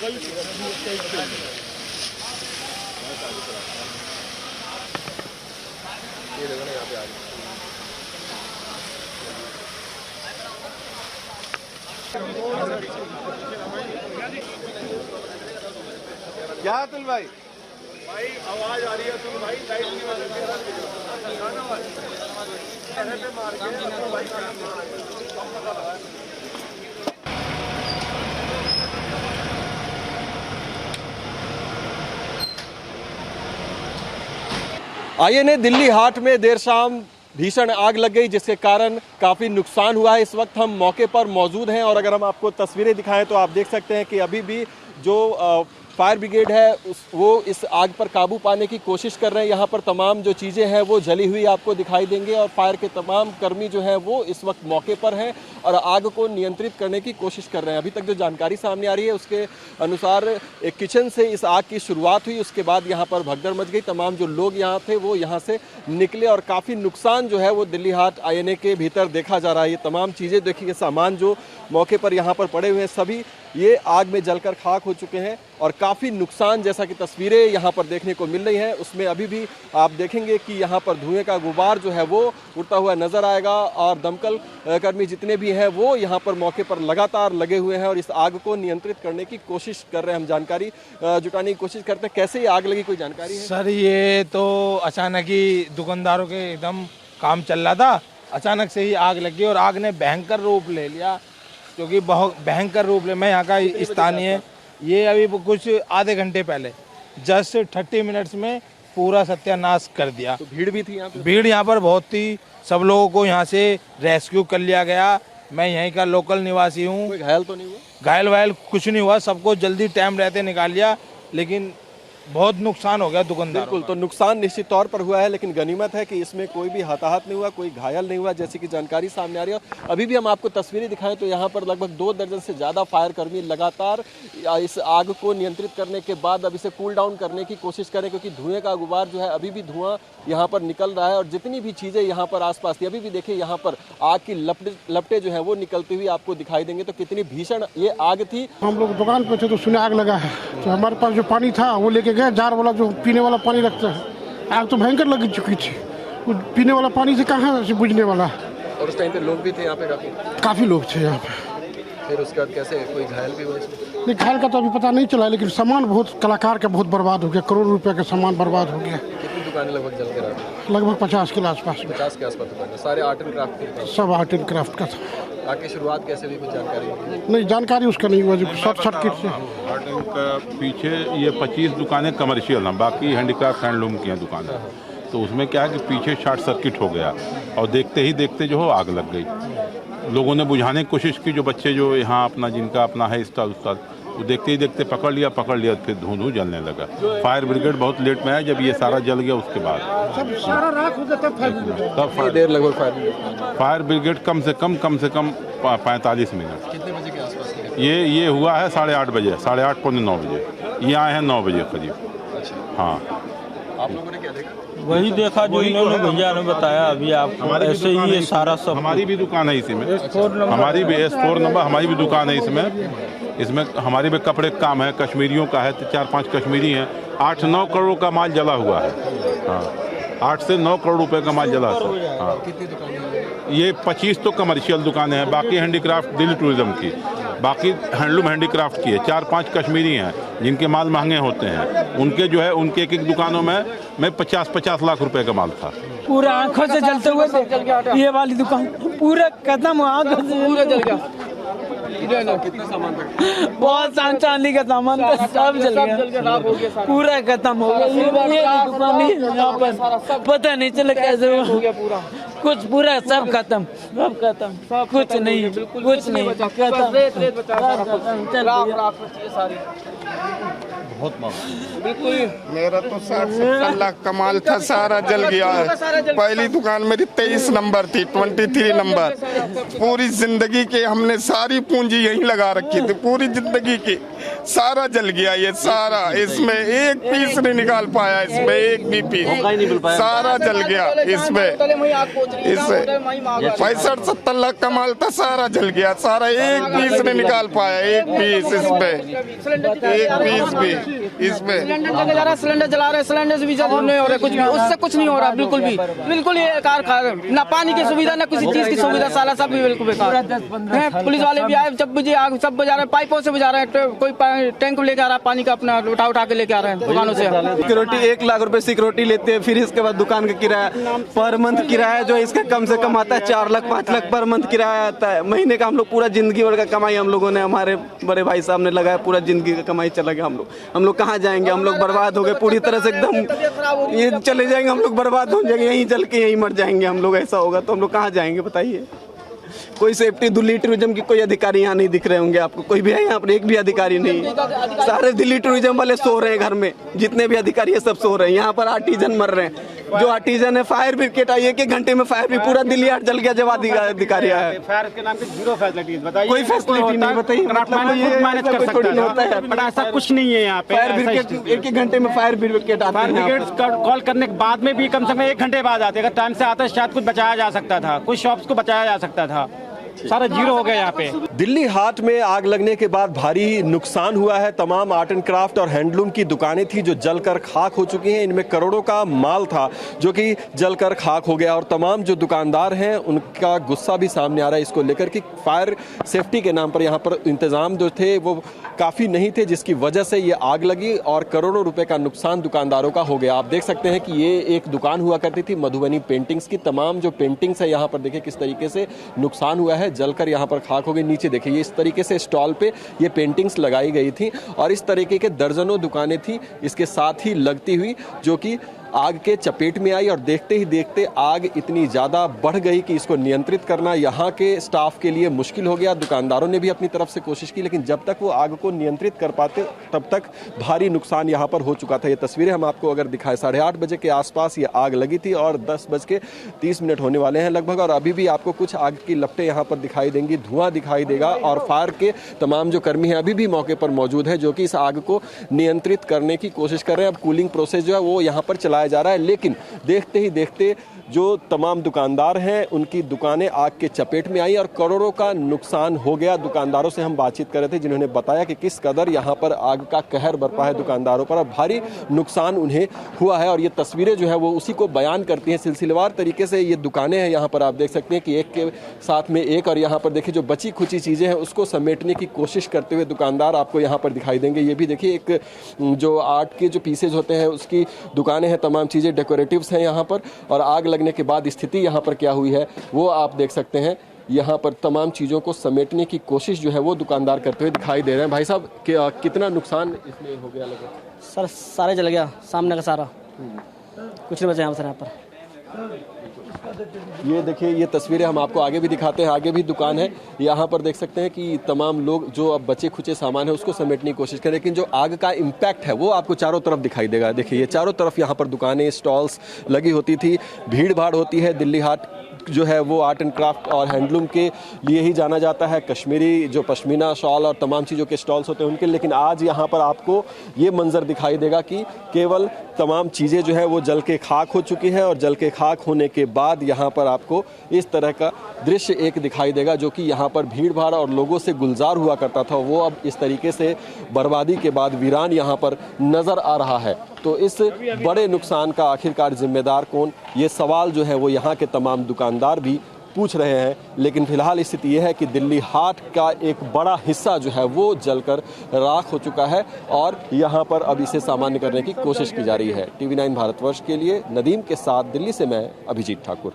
क्या अतुल भाई? भाई आवाज आ रही है तुम भाई लाइट की वजह आईएनए दिल्ली हाट में देर शाम भीषण आग लग गई, जिसके कारण काफ़ी नुकसान हुआ है। इस वक्त हम मौके पर मौजूद हैं और अगर हम आपको तस्वीरें दिखाएं तो आप देख सकते हैं कि अभी भी जो फायर ब्रिगेड है वो इस आग पर काबू पाने की कोशिश कर रहे हैं। यहाँ पर तमाम जो चीज़ें हैं वो जली हुई आपको दिखाई देंगे और फायर के तमाम कर्मी जो हैं वो इस वक्त मौके पर हैं और आग को नियंत्रित करने की कोशिश कर रहे हैं। अभी तक जो जानकारी सामने आ रही है उसके अनुसार एक किचन से इस आग की शुरुआत हुई, उसके बाद यहाँ पर भगदड़ मच गई। तमाम जो लोग यहाँ थे वो यहाँ से निकले और काफ़ी नुकसान जो है वो दिल्ली हाट आईएनए के भीतर देखा जा रहा है। ये तमाम चीज़ें देखिए, सामान जो मौके पर यहाँ पर पड़े हुए हैं सभी ये आग में जलकर खाक हो चुके हैं और काफ़ी नुकसान जैसा कि तस्वीरें यहाँ पर देखने को मिल रही हैं उसमें अभी भी आप देखेंगे कि यहाँ पर धुएं का गुबार जो है वो उड़ता हुआ नजर आएगा और दमकल कर्मी जितने भी हैं वो यहाँ पर मौके पर लगातार लगे हुए हैं और इस आग को नियंत्रित करने की कोशिश कर रहे हैं। हम जानकारी जुटाने की कोशिश करते हैं, कैसे ये आग लगी, कोई जानकारी है? सर ये तो अचानक ही दुकानदारों के एकदम काम चल रहा था, अचानक से ही आग लगी और आग ने भयंकर रूप ले लिया, क्योंकि बहुत भयंकर रूप ले। मैं यहाँ का स्थानीय, ये अभी कुछ आधे घंटे पहले जस्ट 30 मिनट्स में पूरा सत्यानाश कर दिया। तो भीड़ भी थी यहाँ पे? भीड़ यहाँ पर बहुत थी, सब लोगों को यहाँ से रेस्क्यू कर लिया गया। मैं यहीं का लोकल निवासी हूँ। कोई घायल तो नहीं हुआ? घायल वायल कुछ नहीं हुआ, सबको जल्दी टाइम रहते निकाल लिया, लेकिन बहुत नुकसान हो गया दुकानदार। बिल्कुल, तो नुकसान निश्चित तौर पर हुआ है, लेकिन गनीमत है कि इसमें कोई भी हताहत नहीं हुआ, कोई घायल नहीं हुआ, जैसे कि जानकारी सामने आ रही है। अभी भी हम आपको तस्वीरें दिखाएं तो यहाँ पर लगभग 2 दर्जन से ज़्यादा फायर कर्मी लगातार इस आग को नियंत्रित करने के बाद अब इसे कूल डाउन करने की कोशिश करें, क्योंकि धुएं का गुबार जो है अभी भी धुआं यहाँ पर निकल रहा है और जितनी भी चीज़ें यहाँ पर आसपास थी अभी भी देखिए यहाँ पर आग की लपटें जो है वो निकलती हुई आपको दिखाई देंगे। तो कितनी भीषण ये आग थी। हम लोग दुकान पे थे तो सुने आग लगा है, तो हमारे पास जो पानी था वो लेके गए, जार वाला जो पीने वाला पानी रखता है। आग तो भयंकर लग चुकी थी, पीने वाला पानी से कहाँ से बुझने वाला। और उस टाइम पे लोग भी थे यहाँ पे? काफ़ी लोग थे यहाँ पे। फिर उसके बाद कैसे, कोई घायल भी हुआ? नहीं, घायल का तो अभी पता नहीं चला, लेकिन सामान बहुत कलाकार का बहुत बर्बाद हो गया, करोड़ रुपए का सामान बर्बाद हो गया। कितनी दुकानें लगभग जल के रहा? लगभग 50 के आसपास। 50 के आसपास दुकानें, सारे आर्ट एंड क्राफ्ट के? सब आर्ट एंड क्राफ्ट का था। आगे शुरुआत कैसे हुई, कुछ जानकारी? नहीं, जानकारी उसका नहीं हुआ, जो शॉर्ट सर्किट से। आर्ट एंड का पीछे ये 25 दुकानें कमर्शियल हैं, बाकी हैंडीक्राफ्ट हैंडलूम की हैं दुकानें। तो उसमें क्या है कि पीछे शॉर्ट सर्किट हो गया और देखते ही देखते जो हो आग लग गई। लोगों ने बुझाने की कोशिश की, जो बच्चे जो यहाँ अपना जिनका अपना है स्टॉल वो देखते ही देखते पकड़ लिया, फिर धुआं जलने लगा। फायर ब्रिगेड बहुत लेट में आया, जब ये सारा जल गया उसके बाद सब सारा राख हो गया तब तब देर लगभग फायर ब्रिगेड कम से कम 45 मिनट। कितने बजे के आसपास? ये हुआ है 8:30 बजे, 8:30 पौने 9 बजे। ये आए हैं 9 बजे करीब। अच्छा, हाँ। आप लोगों ने क्या देखा? वही देखा जो इन्होंने भैया ने बताया अभी आपको। ऐसे ही ये सारा सब, हमारी भी दुकान है इसी में, हमारी भी S4 नंबर, हमारी भी दुकान है इसमें हमारी भी कपड़े का काम है, कश्मीरियों का है, 4-5 कश्मीरी हैं। 8-9 करोड़ का माल जला हुआ है। हाँ, 8 से 9 करोड़ रुपए का माल जला है। हाँ, कितनी दुकानें? ये 25 तो कमर्शियल दुकानें हैं, बाकी हैंडीक्राफ्ट दिल्ली टूरिज्म की, बाकी हैंडलूम हैंडीक्राफ्ट की है। 4-5 कश्मीरी हैं जिनके माल महंगे होते हैं, उनके जो है उनके एक दुकानों में 50-50 लाख रुपए का माल था। पूरा आंखों से जलते हुए ये वाली दुकान पूरा खत्म, आंखों से पूरा जल गया। कितना सामान था? बहुत चांदी का सामान था, सब जल गया, पूरा खत्म हो गया। ये दुकान यहाँ पर पता नहीं चला कैसे हो गया, पूरा कुछ पूरा सब खत्म, कुछ नहीं, कुछ नहीं बहुत बिल्कुल। मेरा तो 60-70 लाख का माल था, सारा जल गया है। पहली दुकान मेरी 23 नंबर थी, 23 नंबर। पूरी जिंदगी के हमने सारी पूंजी यहीं लगा रखी थी, पूरी जिंदगी की, सारा जल गया। ये सारा, इसमें एक पीस नहीं निकाल पाया, इसमें एक भी पीस, सारा जल गया। इसमें इससे 65-70 लाख का माल था, सारा जल गया, सारा एक पीस नहीं निकाल पाया, एक पीस इसमें, एक पीस भी इसमें। सिलेंडर जला जा रहा है, सिलेंडर जला रहे, सिलेंडर से भी नहीं हो रहा, कुछ भी उससे कुछ नहीं हो रहा, बिल्कुल भी, बिल्कुल ये कार खा रहे, ना पानी की सुविधा ना किसी चीज की सुविधा, साला सब भी बिल्कुल बेकार। पुलिस वाले भी आए, जब बुझे आग सब बजा रहे हैं, पाइपों से बजा रहे हैं, कोई टैंक लेके आ रहा है पानी का, अपना उठा के लेके आ रहे हैं दुकानों से। सिक्योरिटी 1 लाख रुपए सिक्योरिटी लेते हैं, फिर इसके बाद दुकान का किराया पर मंथ किराया जो इसका कम से कम आता है 4 लाख 5 लाख पर मंथ किराया आता है महीने का। हम लोग पूरा जिंदगी भर का कमाई हम लोगों ने, हमारे बड़े भाई साहब ने लगाया, पूरा जिंदगी का कमाई चला गया। हम लोग कहाँ जाएंगे? हम लोग बर्बाद हो गए पूरी तरह से, एकदम ये चले जाएंगे, हम लोग बर्बाद हो जाएंगे, यहीं जल के यहीं मर जाएंगे हम लोग। ऐसा होगा तो हम लोग कहाँ जाएंगे बताइए? कोई सेफ्टी दिल्ली टूरिज्म की कोई अधिकारी यहाँ नहीं दिख रहे होंगे आपको, कोई भी है यहाँ पर? एक भी अधिकारी नहीं। सारे दिल्ली टूरिज्म वाले सो रहे हैं घर में, जितने भी अधिकारी है सब सो रहे हैं। यहाँ पर आर्टिजन मर रहे हैं, जो आर्टिजन है, फायर ब्रिगेड आई, 1 घंटे में फायर भी पूरा दिल्ली हाट जल गया जब अधिकारी आया। फायर के नाम पे 0 फैसिलिटीज, बताइए कोई फैसिलिटी नहीं, बताइए मैनेज कर सकता है, बट ऐसा कुछ नहीं है यहाँ पे। फायर ब्रिगेड 1 घंटे में फायर ब्रिगेड आता है, फायर ब्रिगेड कॉल करने के बाद में भी कम से कम 1 घंटे बाद आते। अगर टाइम से आता शायद कुछ बचाया जा सकता था, कुछ शॉप्स को बचाया जा सकता था, सारा 0 हो गया यहाँ पे। दिल्ली हाट में आग लगने के बाद भारी नुकसान हुआ है। तमाम आर्ट एंड क्राफ्ट और हैंडलूम की दुकानें थी जो जलकर खाक हो चुकी हैं। इनमें करोड़ों का माल था जो कि जलकर खाक हो गया और तमाम जो दुकानदार हैं उनका गुस्सा भी सामने आ रहा है इसको लेकर कि फायर सेफ्टी के नाम पर यहाँ पर इंतजाम जो थे वो काफ़ी नहीं थे, जिसकी वजह से ये आग लगी और करोड़ों रुपए का नुकसान दुकानदारों का हो गया। आप देख सकते हैं कि ये एक दुकान हुआ करती थी मधुबनी पेंटिंग्स की। तमाम जो पेंटिंग्स है यहाँ पर देखिए किस तरीके से नुकसान हुआ है, जलकर यहाँ पर खाक हो गई। नीचे देखिए ये इस तरीके से स्टॉल पे ये पेंटिंग्स लगाई गई थी और इस तरीके के दर्जनों दुकानें थी इसके साथ ही लगती हुई जो कि आग के चपेट में आई और देखते ही देखते आग इतनी ज़्यादा बढ़ गई कि इसको नियंत्रित करना यहाँ के स्टाफ के लिए मुश्किल हो गया। दुकानदारों ने भी अपनी तरफ से कोशिश की, लेकिन जब तक वो आग को नियंत्रित कर पाते तब तक भारी नुकसान यहाँ पर हो चुका था। ये तस्वीरें हम आपको अगर दिखाएं, 8:30 बजे के आसपास ये आग लगी थी और 10:30 होने वाले हैं लगभग और अभी भी आपको कुछ आग की लपटें यहाँ पर दिखाई देंगी, धुआं दिखाई देगा और फायर के तमाम जो कर्मी हैं अभी भी मौके पर मौजूद है जो कि इस आग को नियंत्रित करने की कोशिश कर रहे हैं। अब कूलिंग प्रोसेस जो है वो यहाँ पर चलाया जा रहा है, लेकिन देखते ही देखते जो तमाम दुकानदार हैं उनकी दुकानें आग के चपेट में आई और करोड़ों का नुकसान हो गया। दुकानदारों से हम बातचीत कर रहे थे जिन्होंने बताया कि किस कदर यहाँ पर आग का कहर बरपा है दुकानदारों पर और भारी नुकसान उन्हें हुआ है और ये तस्वीरें जो है वो उसी को बयान करती हैं। सिलसिलेवार तरीके से ये दुकानें हैं, यहाँ पर आप देख सकते हैं कि एक के साथ में एक और यहाँ पर देखिए जो बची खुची चीज़ें हैं उसको समेटने की कोशिश करते हुए दुकानदार आपको यहाँ पर दिखाई देंगे। ये भी देखिए एक जो आर्ट के जो पीसेज होते हैं उसकी दुकानें हैं, तमाम चीज़ें डेकोरेटिव्स हैं यहाँ पर और आग लगने के बाद स्थिति यहाँ पर क्या हुई है वो आप देख सकते हैं। यहाँ पर तमाम चीज़ों को समेटने की कोशिश जो है वो दुकानदार करते हुए दिखाई दे रहे हैं। भाई साहब कितना नुकसान इसमें हो गया लगा? सर सारे जल गया, सामने का सारा कुछ नहीं बचा यहाँ पर। ये देखिए ये तस्वीरें हम आपको आगे भी दिखाते हैं, आगे भी दुकान है, यहाँ पर देख सकते हैं कि तमाम लोग जो अब बचे खुचे सामान है उसको समेटने की कोशिश करें, लेकिन जो आग का इम्पैक्ट है वो आपको चारों तरफ दिखाई देगा। देखिए ये चारों तरफ यहाँ पर दुकानें स्टॉल्स लगी होती थी, भीड़ भाड़ होती है। दिल्ली हाट जो है वो आर्ट एंड क्राफ्ट और हैंडलूम के लिए ही जाना जाता है, कश्मीरी जो पश्मीना शॉल और तमाम चीज़ों के स्टॉल्स होते हैं उनके, लेकिन आज यहाँ पर आपको ये मंजर दिखाई देगा कि केवल तमाम चीज़ें जो है वो जल के खाक हो चुकी है और जल के खाक होने के बाद यहाँ पर आपको इस तरह का दृश्य एक दिखाई देगा जो कि यहाँ पर भीड़ भाड़ और लोगों से गुलजार हुआ करता था, वो अब इस तरीके से बर्बादी के बाद वीरान यहाँ पर नज़र आ रहा है। तो इस बड़े नुकसान का आखिरकार जिम्मेदार कौन, ये सवाल जो है वो यहाँ के तमाम दुकानदार भी पूछ रहे हैं। लेकिन फिलहाल स्थिति यह है कि दिल्ली हाट का एक बड़ा हिस्सा जो है वो जलकर राख हो चुका है और यहाँ पर अब इसे सामान्य करने की कोशिश की जा रही है। TV9 भारतवर्ष के लिए नदीम के साथ दिल्ली से मैं अभिजीत ठाकुर।